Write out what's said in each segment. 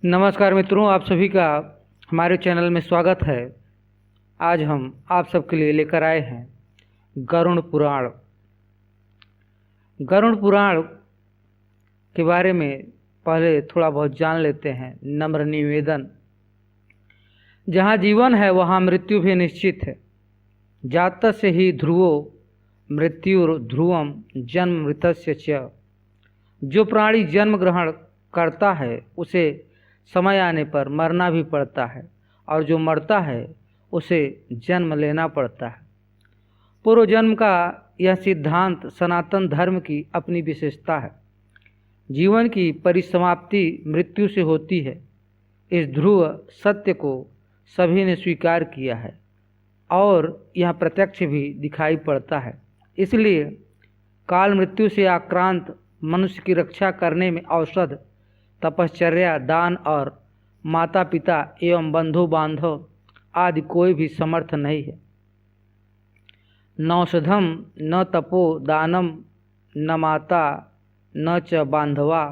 नमस्कार मित्रों, आप सभी का हमारे चैनल में स्वागत है। आज हम आप सबके लिए लेकर आए हैं गरुड़ पुराण। गरुड़ पुराण के बारे में पहले थोड़ा बहुत जान लेते हैं। नम्र निवेदन, जहाँ जीवन है वहाँ मृत्यु भी निश्चित है। जातस्य ही ध्रुवो मृत्युर्ध्रुवम जन्म मृतस्य च। जो प्राणी जन्म ग्रहण करता है उसे समय आने पर मरना भी पड़ता है, और जो मरता है उसे जन्म लेना पड़ता है। पूर्व जन्म का यह सिद्धांत सनातन धर्म की अपनी विशेषता है। जीवन की परिसमाप्ति मृत्यु से होती है। इस ध्रुव सत्य को सभी ने स्वीकार किया है और यह प्रत्यक्ष भी दिखाई पड़ता है। इसलिए काल मृत्यु से आक्रांत मनुष्य की रक्षा करने में औषध, तपश्चर्या, दान और माता पिता एवं बंधु बांधव आदि कोई भी समर्थ नहीं है। नौषधम न तपो दानम न माता न च बांधवा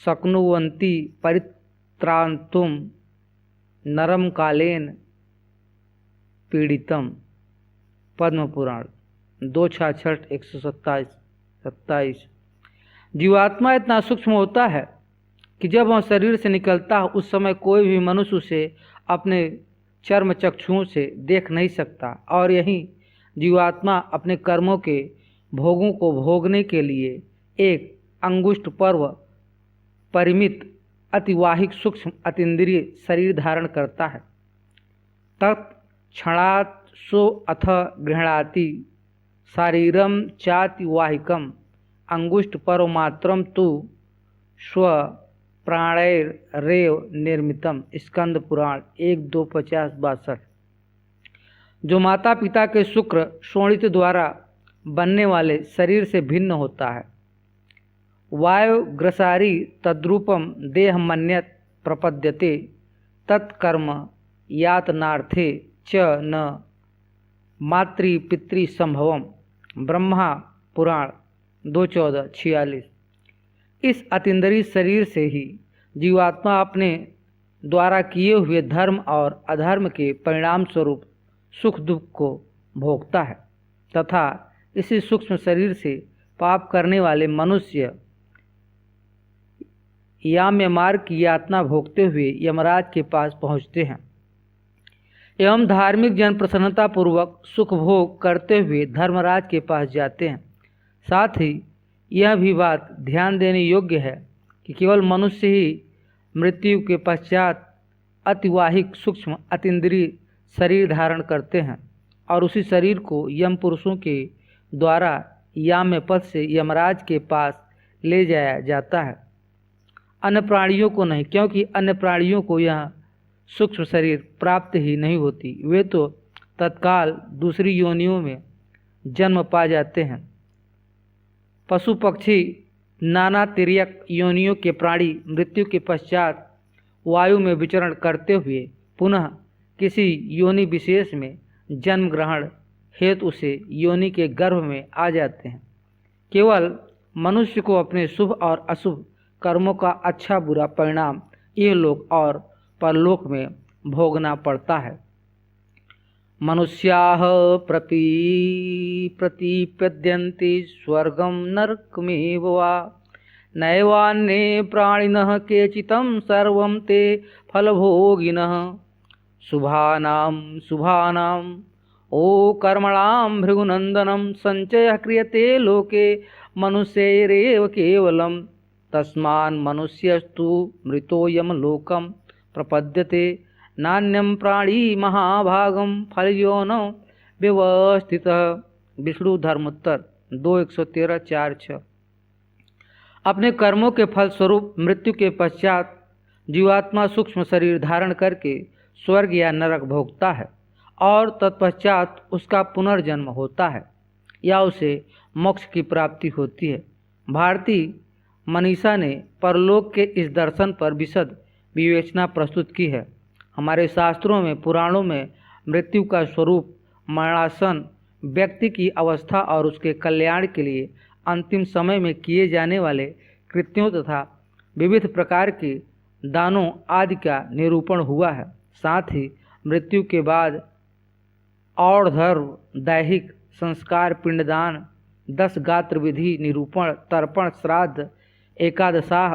शक्नुवन्ति परित्रांतुम नरम कालेन पीड़ितम। पद्म पुराण 266 127। जीवात्मा इतना सूक्ष्म होता है कि जब वह शरीर से निकलता है उस समय कोई भी मनुष्य उसे अपने चर्म चक्षुओं से देख नहीं सकता, और यही जीवात्मा अपने कर्मों के भोगों को भोगने के लिए एक अंगुष्ठ पर्व परिमित अतिवाहिक सूक्ष्म अतीन्द्रिय शरीर धारण करता है। तत्क्षणात् सो अथ गृह्णाति शारीरम चातिवाहिकम अंगुष्ठ पर्व मात्रम तु स्व प्राणैरेव निर्मितम। स्कंद पुराण 1-2-50-62। जो माता पिता के शुक्र शोणित द्वारा बनने वाले शरीर से भिन्न होता है। वायुग्रसारी तद्रूपम देह मन्यत प्रपद्यते तत्कर्म यातनार्थे च न मातृपितृ संभवम। ब्रह्मा पुराण 2:14-46। इस अतीन्द्रिय शरीर से ही जीवात्मा अपने द्वारा किए हुए धर्म और अधर्म के परिणाम स्वरूप सुख दुख को भोगता है, तथा इसी सूक्ष्म शरीर से पाप करने वाले मनुष्य याम्य मार्ग की यातना भोगते हुए यमराज के पास पहुँचते हैं। एवं धार्मिक जन प्रसन्नतापूर्वक सुख भोग करते हुए धर्मराज के पास जाते हैं। साथ ही यह भी बात ध्यान देने योग्य है कि केवल मनुष्य ही मृत्यु के पश्चात अतिवाहिक सूक्ष्म अतीन्द्रिय शरीर धारण करते हैं, और उसी शरीर को यम पुरुषों के द्वारा याम्य पद से यमराज के पास ले जाया जाता है। अन्य प्राणियों को नहीं, क्योंकि अन्य प्राणियों को यह सूक्ष्म शरीर प्राप्त ही नहीं होती। वे तो तत्काल दूसरी योनियों में जन्म पा जाते हैं। पशु पक्षी नाना तिर्यक योनियों के प्राणी मृत्यु के पश्चात वायु में विचरण करते हुए पुनः किसी योनि विशेष में जन्म ग्रहण हेतु उसे योनि के गर्भ में आ जाते हैं। केवल मनुष्य को अपने शुभ और अशुभ कर्मों का अच्छा बुरा परिणाम इहलोक और परलोक में भोगना पड़ता है। मनुष्याः प्रतिपद्यन्ते स्वर्गं नरकमेव वा नैवान्ये प्राणिनः केचितं सर्वं ते फलभोगिनः। शुभानां ओ कर्मणां भृगुनन्दनं संचयः क्रियते लोके मनुष्यैरेव केवलं। तस्मान् मनुष्यस्तु मृतोऽयं लोकं प्रपद्यते नान्यम प्राणी महाभागम फलयोन व्यवस्थितः। विष्णु धर्मोत्तर 2:113-4-6। अपने कर्मों के फलस्वरूप मृत्यु के पश्चात जीवात्मा सूक्ष्म शरीर धारण करके स्वर्ग या नरक भोगता है, और तत्पश्चात उसका पुनर्जन्म होता है या उसे मोक्ष की प्राप्ति होती है। भारतीय मनीषा ने परलोक के इस दर्शन पर विशद विवेचना प्रस्तुत की है। हमारे शास्त्रों में, पुराणों में मृत्यु का स्वरूप, मरणासन, व्यक्ति की अवस्था और उसके कल्याण के लिए अंतिम समय में किए जाने वाले कृत्यों तथा विविध प्रकार की दानों आदि का निरूपण हुआ है। साथ ही मृत्यु के बाद और धर्म, दैहिक संस्कार, पिंडदान, 10 गात्र विधि, निरूपण, तर्पण, श्राद्ध, एकादशाह,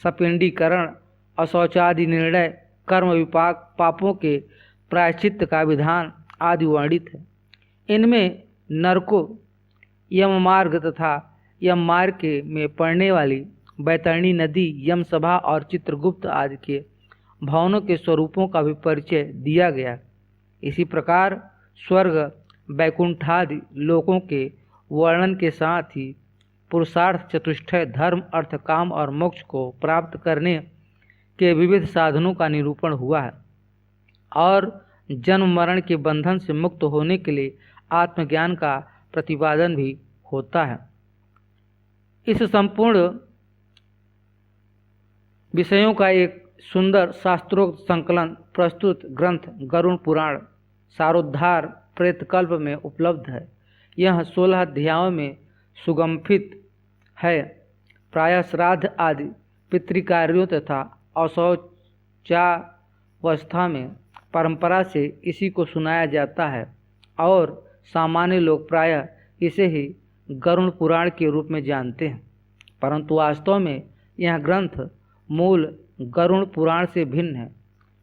सपिंडीकरण, अशौचादि निर्णय, कर्म विपाक, पापों के प्रायश्चित्त का विधान आदि वर्णित है। इनमें नरकों, यममार्ग तथा यममार्ग के में पड़ने वाली बैतरणी नदी, यमसभा और चित्रगुप्त आदि के भवनों के स्वरूपों का भी परिचय दिया गया। इसी प्रकार स्वर्ग, वैकुंठादि लोकों के वर्णन के साथ ही पुरुषार्थ चतुष्टय, धर्म, अर्थ, काम और मोक्ष को प्राप्त करने के विविध साधनों का निरूपण हुआ है और जन्म मरण के बंधन से मुक्त होने के लिए आत्मज्ञान का प्रतिपादन भी होता है। इस संपूर्ण विषयों का एक सुंदर शास्त्रोक्त संकलन प्रस्तुत ग्रंथ गरुड़ पुराण सारोद्धार प्रेतकल्प में उपलब्ध है। यह 16 अध्यायों में सुगम्फित है। प्रायः श्राद्ध आदि पितृकार्यों तथा अशौचावस्था में परंपरा से इसी को सुनाया जाता है और सामान्य लोग प्रायः इसे ही गरुड़ पुराण के रूप में जानते हैं, परंतु वास्तव में यह ग्रंथ मूल गरुड़ पुराण से भिन्न है।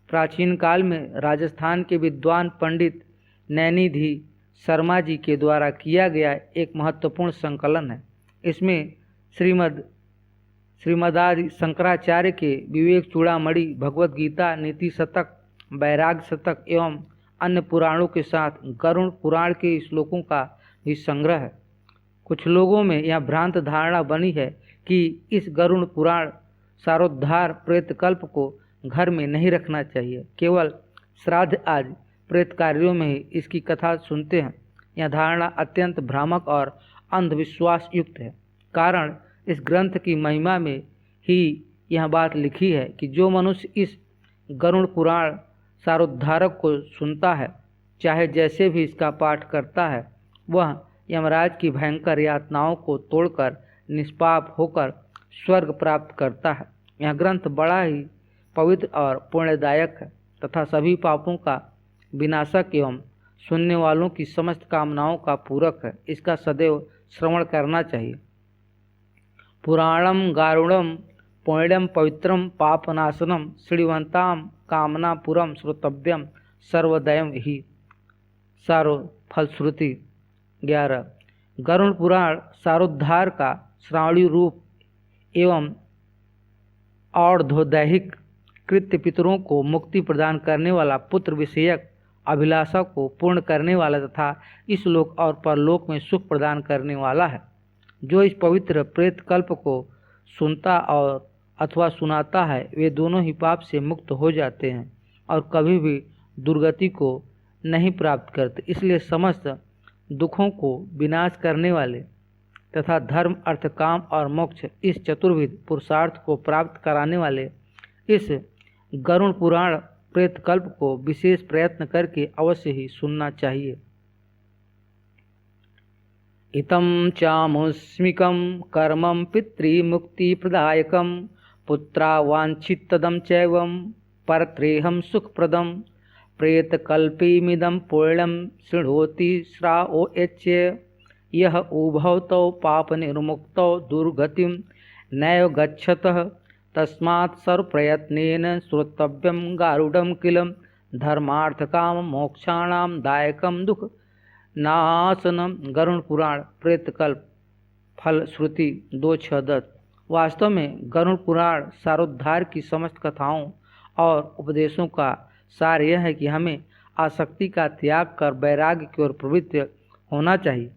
प्राचीन काल में राजस्थान के विद्वान पंडित नैनीधि शर्मा जी के द्वारा किया गया एक महत्वपूर्ण संकलन है। इसमें श्रीमदादि शंकराचार्य के विवेक चूड़ामणि, भगवद गीता, नीति शतक, वैराग्य शतक एवं अन्य पुराणों के साथ गरुड़ पुराण के श्लोकों का भी संग्रह है। कुछ लोगों में यह भ्रांत धारणा बनी है कि इस गरुड़ पुराण सारोद्धार प्रेतकल्प को घर में नहीं रखना चाहिए, केवल श्राद्ध आदि प्रेत कार्यों में ही इसकी कथा सुनते हैं। यह धारणा अत्यंत भ्रामक और अंधविश्वास युक्त है। कारण इस ग्रंथ की महिमा में ही यह बात लिखी है कि जो मनुष्य इस गरुड़ पुराण सारोद्धारक को सुनता है, चाहे जैसे भी इसका पाठ करता है, वह यमराज की भयंकर यातनाओं को तोड़कर निष्पाप होकर स्वर्ग प्राप्त करता है। यह ग्रंथ बड़ा ही पवित्र और पुण्यदायक है तथा सभी पापों का विनाशक एवं सुनने वालों की समस्त कामनाओं का पूरक है। इसका सदैव श्रवण करना चाहिए। पुराणम गारुड़म पुण्यम पवित्रम पापनाशनम श्रीवंताम कामनापुरम श्रोतव्यम सर्वदयम ही सारो फलश्रुति। 11 गरुड़ पुराण सारोद्धार का श्रावणी रूप एवं और्ध्वदैहिक कृत्य पितरों को मुक्ति प्रदान करने वाला, पुत्र विषयक अभिलाषा को पूर्ण करने वाला तथा इस लोक और परलोक में सुख प्रदान करने वाला है। जो इस पवित्र प्रेत कल्प को सुनता और अथवा सुनाता है, वे दोनों ही पाप से मुक्त हो जाते हैं और कभी भी दुर्गति को नहीं प्राप्त करते। इसलिए समस्त दुखों को विनाश करने वाले तथा धर्म, अर्थ, काम और मोक्ष इस चतुर्विध पुरुषार्थ को प्राप्त कराने वाले इस गरुड़ पुराण प्रेतकल्प को विशेष प्रयत्न करके अवश्य ही सुनना चाहिए। इतं चामुस्मिकं कर्मं पितृमुक्ति प्रदायकं पुत्रावांछितदं चैवं परत्रेहं सुखप्रदं प्रेतकल्पीमिदं पुण्यं शृणोति श्रावोच्य यह उभौतौ पापनिर्मुक्तौ दुर्गतिं नैव गच्छतः तस्मात् सर्वप्रयत्नेन श्रोतव्यं गारुडं किलं धर्मार्थकाम मोक्षाणां दायकं दुख नाशनम। गरुड़ पुराण प्रेतकल्प फल श्रुति 2:6-10। वास्तव में गरुड़ पुराण सारोद्धार की समस्त कथाओं और उपदेशों का सार यह है कि हमें आसक्ति का त्याग कर वैराग्य की ओर प्रवृत्त होना चाहिए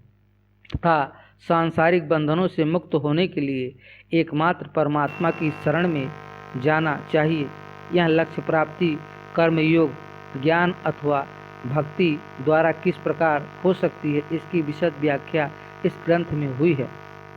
तथा सांसारिक बंधनों से मुक्त होने के लिए एकमात्र परमात्मा की शरण में जाना चाहिए। यह लक्ष्य प्राप्ति कर्मयोग, ज्ञान अथवा भक्ति द्वारा किस प्रकार हो सकती है, इसकी विशद व्याख्या इस ग्रंथ में हुई है।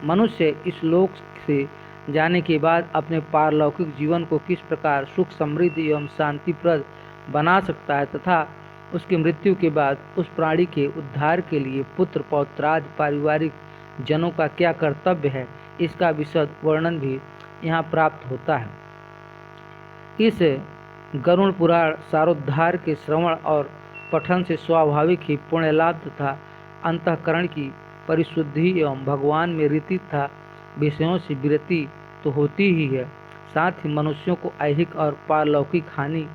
मनुष्य इस लोक से जाने के बाद अपने पारलौकिक जीवन को किस प्रकार सुख, समृद्धि एवं शांतिप्रद बना सकता है तथा उसकी मृत्यु के बाद उस प्राणी के उद्धार के लिए पुत्र, पौत्रादि पारिवारिक जनों का क्या कर्तव्य है, इसका विशद वर्णन भी यहाँ प्राप्त होता है। इस गरुड़ पुराण सारोद्धार के श्रवण और पठन से स्वाभाविक ही पुण्य लाभ तथा अंतःकरण की परिशुद्धि एवं भगवान में रीति तथा विषयों से विरति तो होती ही है, साथ ही मनुष्यों को ऐहिक और पारलौकिक हानि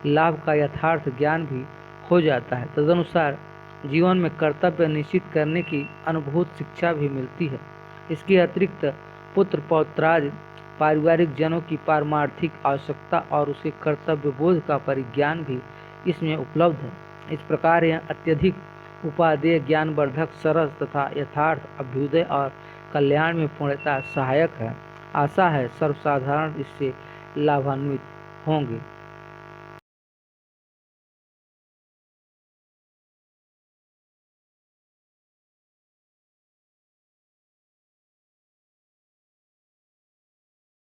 लाभ का यथार्थ ज्ञान भी हो जाता है। तदनुसार जीवन में कर्तव्य निश्चित करने की अनुभूत शिक्षा भी मिलती है। इसके अतिरिक्त पुत्र पौत्रादि पारिवारिक जनों की पारमार्थिक आवश्यकता और उसके कर्तव्य बोध का परिज्ञान भी इसमें उपलब्ध है। इस प्रकार यह अत्यधिक उपादेय ज्ञानवर्धक सरस तथा यथार्थ अभ्युदय और कल्याण में पूर्णतः सहायक है। आशा है सर्वसाधारण इससे लाभान्वित होंगे।